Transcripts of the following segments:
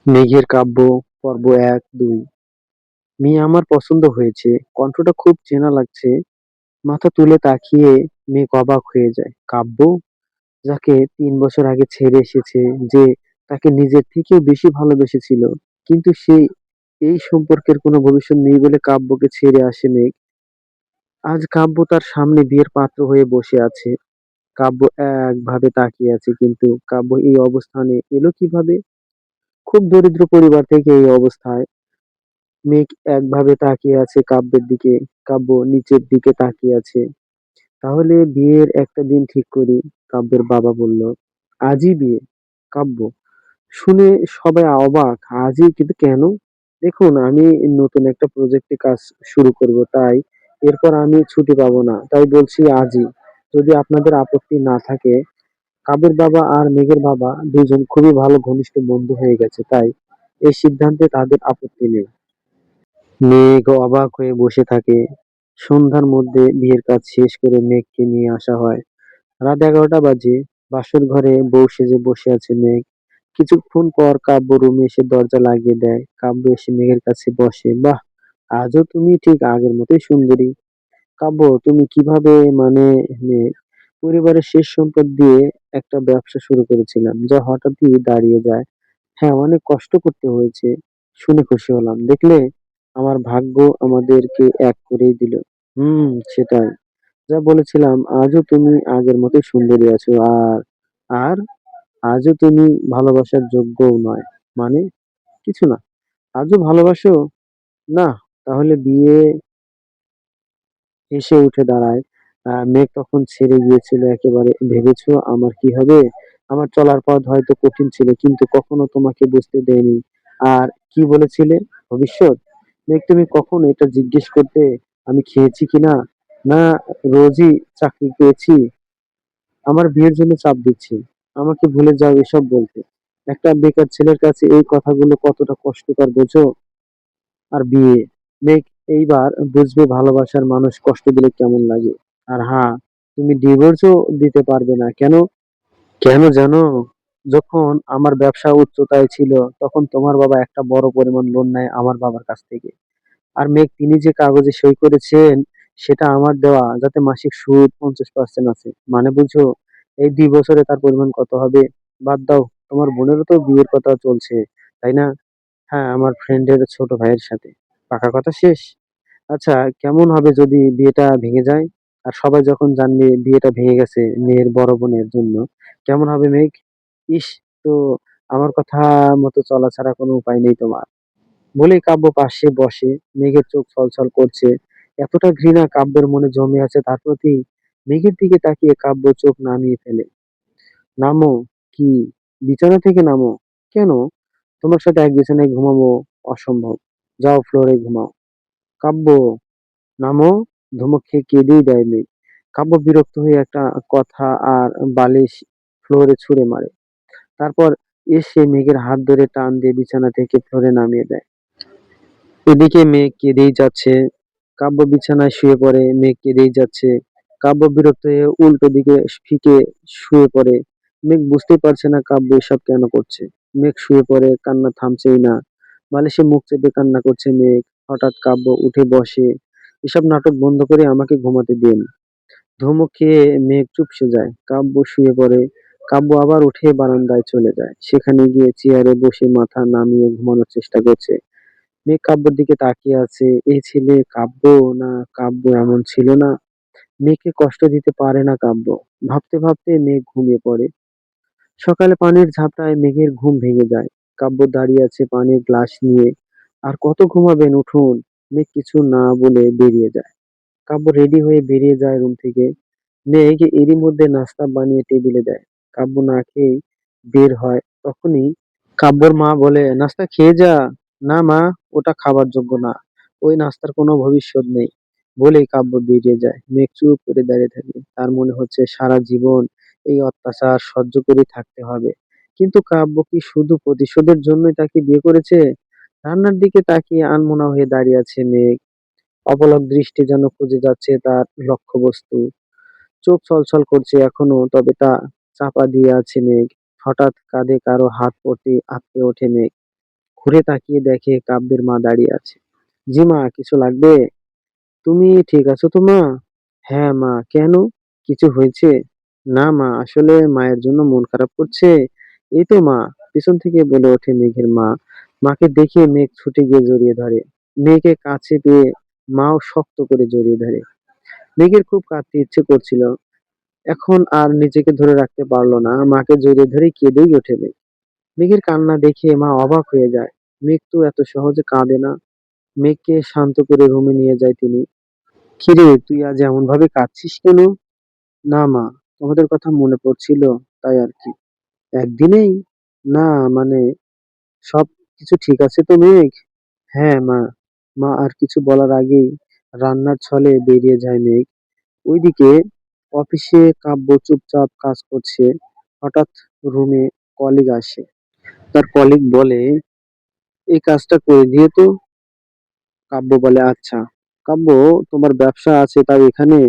মেঘের কাব্য পর্ব ১-২। মেয়ে আমার পছন্দ হয়েছে, কণ্ঠটা খুব চেনা লাগছে। মাথা তুলে তাকিয়ে মেঘ অবাক হয়ে যায়। কাব্য, যাকে ৩ বছর আগে ছেড়ে এসেছে, যে তাকে নিজের থেকেও বেশি ভালোবেসেছিল, কিন্তু সে এই সম্পর্কের কোনো ভবিষ্যৎ নেই বলে কাব্যকে ছেড়ে আসে মেঘ। আজ কাব্য তার সামনে বিয়ের পাত্র হয়ে বসে আছে। কাব্য একভাবে তাকিয়ে আছে, কিন্তু কাব্য এই অবস্থানে এলো কিভাবে? খুব দরিদ্র পরিবার থেকে এই অবস্থায়। মেঘ একভাবে তাকিয়ে আছে কাব্যের দিকে, কাব্য নিচের দিকে তাকিয়ে আছে। তাহলে বিয়ের একটা দিন ঠিক করি, কাব্যের বাবা বলল। আজই বিয়ে? কাব্য শুনে সবাই অবাক। আজই? কিন্তু কেন? দেখুন, আমি নতুন একটা প্রজেক্টে কাজ শুরু করব, তাই এরপর আমি ছুটি পাবো না, তাই বলছি আজই, যদি আপনাদের আপত্তি না থাকে। কাব্যের বাবা আর মেঘের বাবা দুজন খুবই ভালো ঘনিষ্ঠ বন্ধু হয়ে গেছে, তাই এই সিদ্ধান্তে তাদের আপত্তি নেই। মেঘ অবাক হয়ে বসে থাকে। সন্ধ্যার মধ্যে বিয়ের কাজ শেষ করে মেঘকে নিয়ে আসা হয়। রাত 11টা বাজে। বাসর ঘরে বউ সেজে বসে আছে মেঘ। কিছুক্ষণ পর কাব্য রুমে এসে দরজা লাগিয়ে দেয়। কাব্য এসে মেঘের কাছে বসে। বাহ, আজও তুমি ঠিক আগের মতোই সুন্দরী। কাব্য, তুমি কিভাবে, মানে? মেঘ, পরিবারের শেষ সম্পদ দিয়ে একটা ব্যবসা শুরু করেছিলাম, যা হঠাৎই দাঁড়িয়ে যায়। হ্যাঁ, অনেক কষ্ট করতে হয়েছে। শুনে খুশি হলাম। দেখলে, আমার ভাগ্য আমাদেরকে এক করেই দিল। সেটাই। যা বলেছিলাম, আজও তুমি আগের মতোই সুন্দরী আছো। আর আর আজও তুমি ভালোবাসার যোগ্যও নয়। মানে? কিছু না। আজও ভালোবাসো? না। তাহলে বিয়ে? হেসে উঠে দাঁড়ায়। মেঘ তখন ছেড়ে গিয়েছিল একেবারে। ভেবেছো আমার কি হবে? আমার চলার পথ হয়তো কঠিন ছিল, কিন্তু কখনো তোমাকে বুঝতে দেয়নি। আর কি বলেছিলে? ভবিষ্যৎ? মেঘ, তুমি কখনো এটা জিজ্ঞেস করতে আমি খেয়েছি কিনা? না, রোজই চাকরি পেয়েছি। আমার বিয়ের জন্য চাপ দিচ্ছি। আমাকে ভুলে যাও এসব বলতে। একটা বেকার ছেলের কাছে এই কথাগুলো কতটা কষ্টকর, বোঝো? আর বিয়ে? মেঘ, এইবার বুঝবে ভালোবাসার মানুষ কষ্ট দিলে কেমন লাগে। আর হ্যাঁ, তুমি ডিভোর্সও দিতে পারবে না। কেন? কেন জানো? যখন আমার ব্যবসা উচ্চতায় ছিল, তখন তোমার বাবা একটা বড় পরিমাণ লোন নেয় আমার বাবার কাছ থেকে। আর মেঘ, তিনি যে কাগজে সই করেছেন, সেটা আমার দেওয়া, যাতে মাসিক সুদ 50% আছে। মানে বুঝো? এই 2 বছরে তার পরিমাণ কত হবে? বাদ দাও, তোমার বোনেরও তো বিয়ের কথা চলছে, তাই না? হ্যাঁ, আমার ফ্রেন্ডের ছোট ভাইয়ের সাথে। পাকা কথা শেষ। আচ্ছা, কেমন হবে যদি বিয়েটা ভেঙে যায়? আর সবাই যখন জানবে বিয়েটা ভেঙে গেছে মেয়ের বড় বোনের জন্য, কেমন হবে মেঘ? ইস! তো আমার কথা মতো চলা ছাড়া কোনো উপায় নেই তোমার। বলেই কাব্য পাশে বসে। মেঘের চোখ ছলছল করছে। এতটা ঘৃণা কাব্যের মনে জমে আছে তার প্রতি। মেঘের দিকে তাকিয়ে কাব্য চোখ নামিয়ে ফেলে। নামো? কি? বিছানা থেকে নামো? কেন? তোমার সাথে এক বিছানায় ঘুমাবো? অসম্ভব। যাও, ফ্লোরে ঘুমাও। কাব্য, নামো। ধমক খেয়ে কেঁদেই দেয় মেঘ। কাব্য বিরক্ত হয়ে একটা কথা আর বালিশ ফ্লোরে ছুঁড়ে মারে। তারপর এসে মেঘের হাত ধরে টান দিয়ে বিছানা থেকে ফ্লোরে নামিয়ে দেয়। এদিকে মেঘ কেঁদেই যাচ্ছে। কাব্য বিছানায় শুয়ে পড়ে। মেঘ কেঁদেই যাচ্ছে। কাব্য বিরক্ত হয়ে উল্টো দিকে ফিকে শুয়ে পড়ে। মেঘ বুঝতেই পারছে না কাব্য এসব কেন করছে। মেঘ শুয়ে পড়ে, কান্না থামছেই না। বালিশে মুখ চেপে কান্না করছে মেঘ। হঠাৎ কাব্য উঠে বসে। এসব নাটক বন্ধ করে আমাকে ঘুমাতে দিন। ধমক খেয়ে মেঘ চুপসে যায়। কাব্য শুয়ে পড়ে। কাব্য আবার উঠে বারান্দায় চলে যায়। সেখানে গিয়ে চেয়ারে বসে মাথা নামিয়ে ঘুমানোর চেষ্টা করছে। মেঘ কাব্যের দিকে তাকিয়ে আছে। এই ছেলে কাব্য, না কাব্য এমন ছিল না। মেঘকে কষ্ট দিতে পারে না কাব্য। ভাবতে ভাবতে মেঘ ঘুমিয়ে পড়ে। সকালে পানির ঝাপটায় মেঘের ঘুম ভেঙে যায়। কাব্য দাঁড়িয়ে আছে পানির গ্লাস নিয়ে। আর কত ঘুমাবেন, উঠুন। মেঘ কিছু না বলে বেরিয়ে যায়। কাব্য রেডি হয়ে বেরিয়ে যায় রুম থেকে। মেঘ এরই মধ্যে নাস্তা বানিয়ে টেবিলে দেয়। কাব্য না খেয়েই বের হয়। তখনই কাব্যর মা বলে, নাস্তা খেয়ে যা। না মা, ওটা খাবার যোগ্য না। ওই নাস্তার কোনো ভবিষ্যৎ নেই। বলেই কাব্য বেরিয়ে যায়। মেঘ চুপ করে দাঁড়িয়ে থাকে। তার মনে হচ্ছে সারা জীবন এই অত্যাচার সহ্য করে থাকতে হবে। কিন্তু কাব্য কি শুধু প্রতিশোধের জন্যই তাকে বিয়ে করেছে? রান্নার দিকে তাকিয়ে আনমনা হয়ে দাঁড়িয়ে আছে মেঘ। অপলক দৃষ্টি যেন খুঁজে যাচ্ছে তার লক্ষ্যবস্তু। চোখ ছলছল করছে এখনো, তবে তা চাপা দিয়ে আছে মেঘ। হঠাৎ কাঁধে কারো হাত পড়তে আঁতকে ওঠে মেঘ। ঘুরে তাকিয়ে দেখে কাব্যের মা দাঁড়িয়ে আছে। জি মা, কিছু লাগবে? তুমি ঠিক আছো তো মা? হ্যাঁ মা, কেন? কিছু হয়েছে? না মা, আসলে মায়ের জন্য মন খারাপ করছে। এই তো মা, পিছন থেকে বলে ওঠে মেঘের মা। মাকে দেখে মেঘ ছুটে গিয়ে জড়িয়ে ধরে। মেয়েকে কাছে পেয়ে মাও শক্ত করে জড়িয়ে ধরে। মেঘের খুব কাঁদতে ইচ্ছে করছিল, এখন আর নিজেকে ধরে রাখতে পারলো না, মাকে জড়িয়ে ধরে কেঁদেই ওঠে মেঘ। মেঘের কান্না দেখে মা অবাক হয়ে যায়। মেঘ তো এত সহজে কাঁদে না। মেঘকে শান্ত করে রুমে নিয়ে যায় তিনি। কিরে, তুই আজ এমন ভাবে কাঁদছিস কেন? না মা, তোমাদের কথা মনে পড়ছিল, তাই আর কি। একদিনেই? না, মানে সবকিছু ঠিক আছে তো মেঘ? হ্যাঁ মা। মা আর কিছু বলার আগেই রান্নার ছলে বেরিয়ে যায় মেঘ। ওইদিকে অফিসে কাব্য চুপচাপ কাজ করছে। হঠাৎ রুমে কলিগ আসে। তার কলিগ বলে, এই কাজটা করে দিয়ে তো। কাব্য বলে, আচ্ছা। কাব্য, তোমার ব্যবসা আছে তাও এখানে?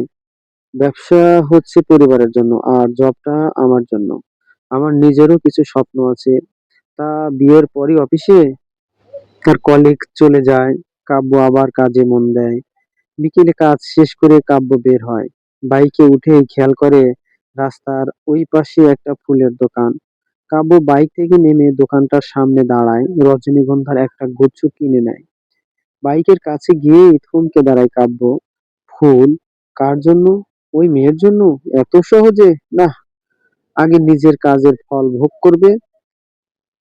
ব্যবসা হচ্ছে পরিবারের জন্য, আর জবটা আমার জন্য। আমার নিজেরও কিছু স্বপ্ন আছে। তা বিয়ের পরই অফিসে? তার কলিগ চলে যায়। কাব্য আবার কাজে মন দেয়। বিকেলে কাজ শেষ করে কাব্য বের হয়। বাইকে উঠেই খেয়াল করে রাস্তার ওই পাশে একটা ফুলের দোকান। কাব্য বাইক থেকে নেমে দোকানটার সামনে দাঁড়ায়, রজনীগন্ধার একটা গুচ্ছ কিনে নেয়। বাইকের কাছে গিয়েই থমকে দাঁড়ায় কাব্য। ফুল? কার জন্য? ওই মেয়ের জন্য? এত সহজে? না, আগে নিজের কাজের ফল ভোগ করবে।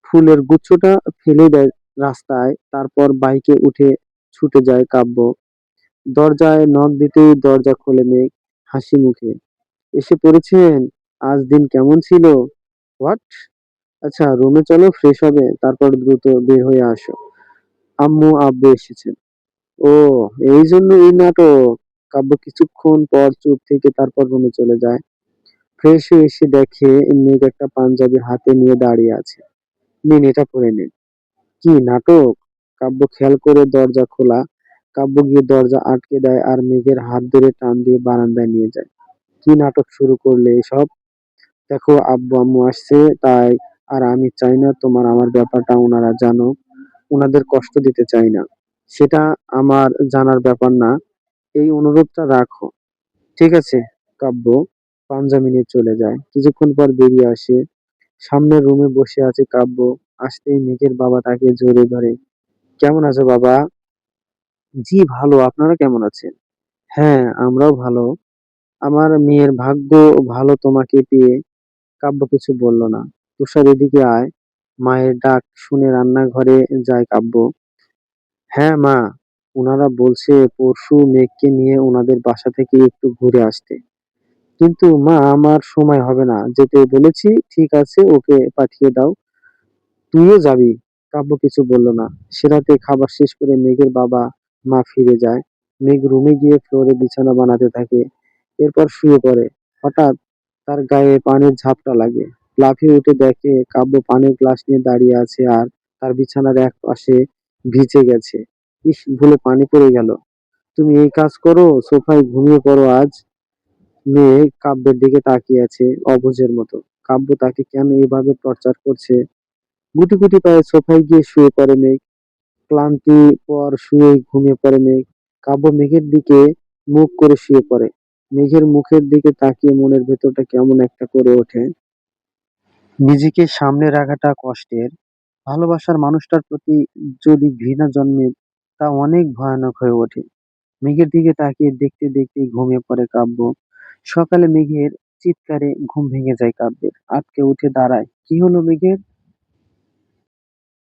ফুলের গুচ্ছটা ফেলে দেয় রাস্তায়, তারপর বাইকে উঠে ছুটে যায় কাব্য। দরজায় নক দিতেই দরজা খোলে মেঘ, হাসি মুখে। এসে পড়েছেন? আজ দিন কেমন ছিল? হোয়াট? আচ্ছা, রুমে চলো, ফ্রেশ হবে, তারপর দ্রুত বের হয়ে আসো। আম্মু আব্বু এসেছেন। ও, এই জন্য এই নাটক। কাব্য কিছুক্ষণ পর চুপ থেকে তারপর রুমে চলে যায়। ফ্রেশ হয়ে এসে দেখে মেঘ একটা পাঞ্জাবি হাতে নিয়ে দাঁড়িয়ে আছে। নিন, এটা পরে নিন। কি নাটক? কাব্য খেয়াল করে দরজা খোলা। কাব্য গিয়ে দরজা আটকে দেয় আর মেঘের হাত ধরে টান দিয়ে বারান্দায় নিয়ে যায়। কি নাটক শুরু করলে এসব? দেখো, আব্বু আম্মু আসছে তাই। আর আমি চাই না তোমার আমার ব্যাপারটা ওনারা জানো। ওনাদের কষ্ট দিতে চাই না। সেটা আমার জানার ব্যাপার না। এই অনুরোধটা রাখো। ঠিক আছে। কাব্য পাঞ্জাবি নিয়ে চলে যায়। কিছুক্ষণ পর বেরিয়ে আসে। সামনের রুমে বসে আছে কাব্য। আসতেই মেঘের বাবা তাকে জড়িয়ে ধরে। কেমন আছো বাবা? জি ভালো, আপনারা কেমন আছেন? হ্যাঁ, আমরাও ভালো। আমার মেয়ের ভাগ্য ভালো তোমাকে পেয়ে। কাব্য কিছু বলল না। তুষার, এদিকে আয়। মায়ের ডাক শুনে রান্নাঘরে যায় কাব্য। হ্যাঁ মা, ওনারা বলছে পরশু মেঘকে নিয়ে ওনাদের বাসা থেকে একটু ঘুরে আসতে। কিন্তু মা, আমার সময় হবে না যেতে বলেছি। ঠিক আছে, ওকে পাঠিয়ে দাও। তুইও যাবি? কাব্য কিছু বলল না। সে রাতে খাবার শেষ করে মেঘের বাবা মা ফিরে যায়। মেঘ রুমে গিয়ে ফ্লোরে বিছানা বানাতে থাকে, এরপর শুয়ে পড়ে। হঠাৎ তার গায়ে পানির ঝাপটা লাগে। লাফিয়ে উঠে দেখে কাব্য পানির গ্লাস নিয়ে দাঁড়িয়ে আছে আর তার বিছানার এক পাশে ভিজে গেছে। ইস, ভুলে পানি পড়ে গেল। তুমি এই কাজ করো, সোফায় ঘুমিয়ে পড়ো আজ। মেঘ কাব্যের দিকে তাকিয়ে আছে অবুঝের মতো। কাব্য তাকে কেন এভাবে টর্চার করছে। গুটি গুটি পায়ে সোফায় গিয়ে শুয়ে পড়ে মেঘ। ক্লান্তি পর শুয়েই ঘুমিয়ে পড়ে মেঘ। কাব্য মেঘের দিকে মুখ করে শুয়ে পড়ে। মেঘের মুখের দিকে তাকিয়ে মনের ভেতরটা কেমন একটা করে ওঠে। নিজেকে সামনে রাখাটা কষ্টের। ভালোবাসার মানুষটার প্রতি যদি ঘৃণা জন্মে, তা অনেক ভয়ানক হয়ে ওঠে। মেঘের দিকে তাকিয়ে দেখতে দেখতেই ঘুমিয়ে পড়ে কাব্য। সকালে মেঘের চিৎকারে ঘুম ভেঙে যায় কাব্যের। আঁতকে উঠে দাঁড়ায়। কি হলো মেঘের?